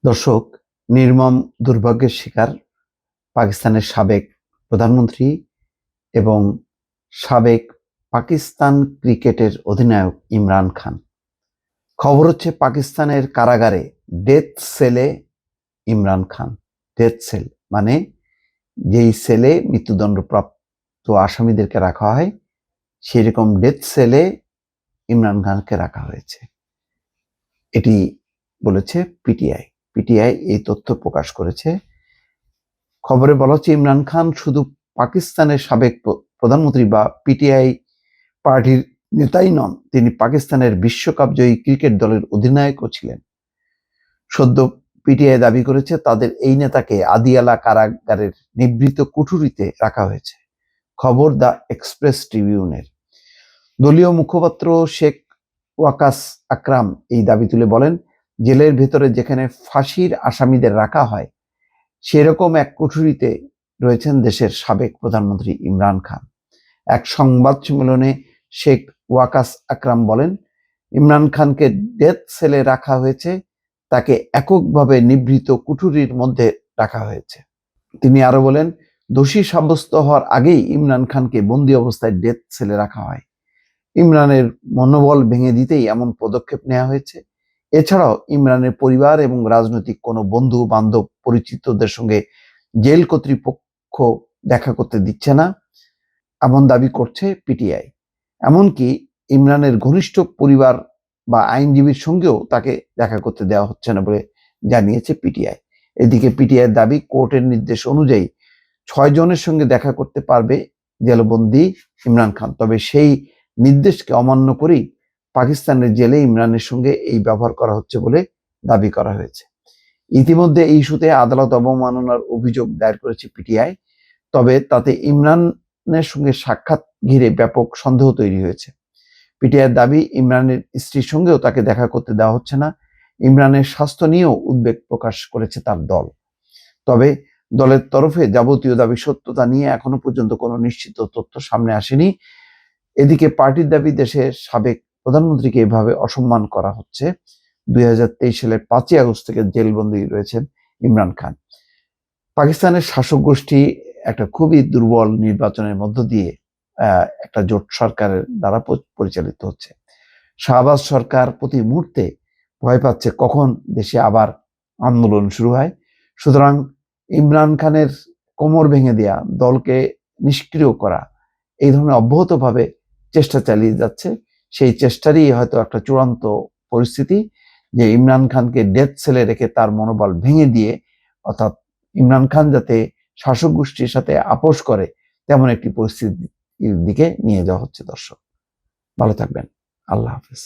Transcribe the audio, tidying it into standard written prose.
দর্শক, নির্মম দুর্ভাগ্যের শিকার পাকিস্তানের সাবেক প্রধানমন্ত্রী এবং সাবেক পাকিস্তান ক্রিকেটের অধিনায়ক ইমরান খান। খবর হচ্ছে পাকিস্তানের কারাগারে ডেথ সেলে ইমরান খান। ডেথ সেল মানে যেই সেলে মৃত্যুদণ্ডপ্রাপ্ত আসামিদেরকে রাখা হয়, সেরকম ডেথ সেলে ইমরান খানকে রাখা হয়েছে। এটি বলেছে পিটিআই। পিটিআই এই তথ্য প্রকাশ করেছে। খবরে বলা হচ্ছে ইমরান খান শুধু পাকিস্তানের সাবেক প্রধানমন্ত্রী বা পিটিআই পার্টির নেতাই নন, তিনি পাকিস্তানের বিশ্বকাপ জয়ী ক্রিকেট দলের অধিনায়কও ছিলেন। সদ্য পিটিআই দাবি করেছে তাদের এই নেতাকে আদিয়ালা কারাগারের নিভৃত কুঠুরিতে রাখা হয়েছে। খবর দ্য এক্সপ্রেস ট্রিবিউনের। দলীয় মুখপাত্র শেখ ওয়াকাস আকরাম এই দাবি তুলে বলেন, জেলের ভেতরে যেখানে ফাঁসির আসামিদের রাখা হয় সেরকম এক কুঠুরিতে রয়েছেন দেশের সাবেক প্রধানমন্ত্রী ইমরান খান। এক সংবাদ সম্মেলনে শেখ ওয়াকাস আকরাম বলেন, ইমরান খানকে ডেথ সেলে রাখা হয়েছে, তাকে এককভাবে নিভৃত কুঠুরির মধ্যে রাখা হয়েছে। তিনি আরো বলেন, দোষী সাব্যস্ত হওয়ার আগেই ইমরান খানকে বন্দী অবস্থায় ডেথ সেলে রাখা হয়। ইমরানের মনোবল ভেঙে দিতেই এমন পদক্ষেপ নেওয়া হয়েছে। এছাড়াও ইমরানের পরিবার এবং রাজনৈতিক কোনো বন্ধু বান্ধব পরিচিতদের সঙ্গে জেল কর্তৃপক্ষ দেখা করতে দিচ্ছে না, এমন দাবি করছে পিটিআই। এমনকি ইমরানের ঘনিষ্ঠ পরিবার বা আইনজীবীর সঙ্গেও তাকে দেখা করতে দেওয়া হচ্ছে না বলে জানিয়েছে পিটিআই। এদিকে পিটিআইয়ের দাবি, কোর্টের নির্দেশ অনুযায়ী 6 জনের সঙ্গে দেখা করতে পারবে জেলবন্দি ইমরান খান। তবে সেই নির্দেশকে অমান্য করেই পাকিস্তানের জেলে ইমরানের সঙ্গে এই ব্যবহার করা হচ্ছে বলে দাবি করা হয়েছে। ইতিমধ্যে এই ইস্যুতে আদালত অবমাননার অভিযোগ দায়ের করেছে পিটিআই। তবে তাতে ইমরানের সঙ্গে সাক্ষাৎ ঘিরে ব্যাপক সন্দেহ তৈরি হয়েছে। পিটিআইয়ের দাবি, ইমরানের স্ত্রীর সঙ্গেও তাকে দেখা করতে দেওয়া হচ্ছে না। ইমরানের স্বাস্থ্য নিয়েও উদ্বেগ প্রকাশ করেছে তার দল। তবে দলের তরফে যাবতীয় দাবি সত্যতা নিয়ে এখনো পর্যন্ত কোনো নিশ্চিত তথ্য সামনে আসেনি। এদিকে পার্টির দাবি, দেশের সাবেক প্রধানমন্ত্রীকে এভাবে অসম্মান করা হচ্ছে। 2023 সালের 5ই আগস্ট থেকে জেলবন্দি রয়েছেন ইমরান খান। পাকিস্তানের শাসক গোষ্ঠী একটা খুবই দুর্বল নির্বাচনের মধ্য দিয়ে একটা জোট সরকারের দ্বারা পরিচালিত হচ্ছে। শাহবাজ সরকার প্রতি মুহূর্তে ভয় পাচ্ছে কখন দেশে আবার আন্দোলন শুরু হয়। সুতরাং ইমরান খানের কোমর ভেঙে দেয়া, দলকে নিষ্ক্রিয় করা, এই ধরনের অব্যাহতভাবে চেষ্টা চালিয়ে যাচ্ছে। সেই চেষ্টারই হয়তো একটা চূড়ান্ত পরিস্থিতি, যে ইমরান খানকে ডেথ সেলে রেখে তার মনোবল ভেঙে দিয়ে, অর্থাৎ ইমরান খান যাতে শাসক গোষ্ঠীর সাথে আপোষ করে তেমন একটি পরিস্থিতির দিকে নিয়ে যাওয়া হচ্ছে। দর্শক, ভালো থাকবেন। আল্লাহ হাফেজ।